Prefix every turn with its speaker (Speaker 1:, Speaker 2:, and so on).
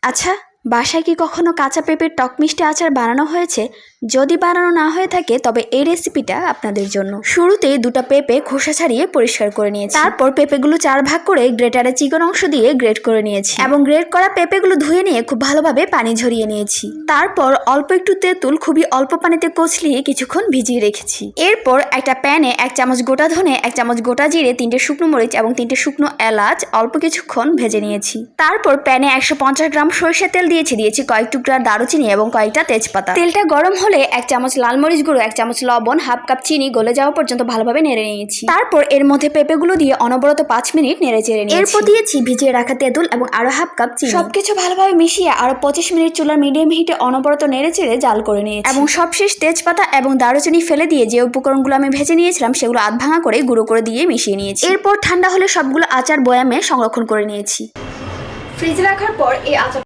Speaker 1: আচ্ছা, বাসায় কি কখনো কাঁচা পেঁপের টক মিষ্টি আচার বানানো হয়েছে? যদি বানানো না হয়ে থাকে তবে এই রেসিপিটা আপনাদের জন্য। শুরুতেই দুটো পেঁপে খোসা ছাড়িয়ে পরিষ্কার করে নিয়েছি। তারপর পেঁপেগুলো 4 ভাগ করে গ্রেটারে চিকন অংশ দিয়ে গ্রেট করে নিয়েছি এবং গ্রেট করা পেঁপেগুলো ধুয়ে নিয়ে খুব ভালোভাবে পানি ঝরিয়ে নিয়েছি। তারপর অল্প একটু তেঁতুল খুবই অল্প পানিতে কচলিয়ে কিছুক্ষণ ভিজিয়ে রেখেছি। এরপর একটা প্যানে 1 চামচ গোটা ধনে, 1 চামচ গোটা জিরে, 3টে শুকনো মরিচ এবং 3টে শুকনো এলাচ অল্প কিছুক্ষণ ভেজে নিয়েছি। তারপর প্যানে 150 গ্রাম সরিষার তেল দিয়েছি কয়েক টুকরা দারুচিনি এবং কয়েকটা তেজপাতা। তেলটা গরম হলে 1 চামচ লাল মরিচ গুঁড়ো, 1 চামচ লবণ, হাফ কাপ চিনি গলে যাওয়া পর্যন্ত ভালোভাবে নেড়ে নিয়েছি। তারপর এর মধ্যে পেঁপেগুলো দিয়ে অনবরত 5 মিনিট নেড়ে চেড়ে নিয়েছি। এরপর দিয়েছি ভিজিয়ে রাখা তেঁতুল এবং আরো হাফ কাপ চিনি। সবকিছু ভালোভাবে মিশিয়ে আরো 25 মিনিট চুলার মিডিয়াম হিটে অনবরত নেড়ে চেড়ে জাল করে নিয়েছি এবং সবশেষ তেজপাতা এবং দারুচিনি ফেলে দিয়ে যে উপকরণগুলো আমি ভেজে নিয়েছিলাম সেগুলো আধ ভাঙা করে গুঁড়ো করে দিয়ে মিশিয়ে নিয়েছি। এরপর ঠান্ডা হলে সবগুলো আচার বয়ামে সংরক্ষণ করে নিয়েছি। ফ্রিজে রাখার পর এই আচার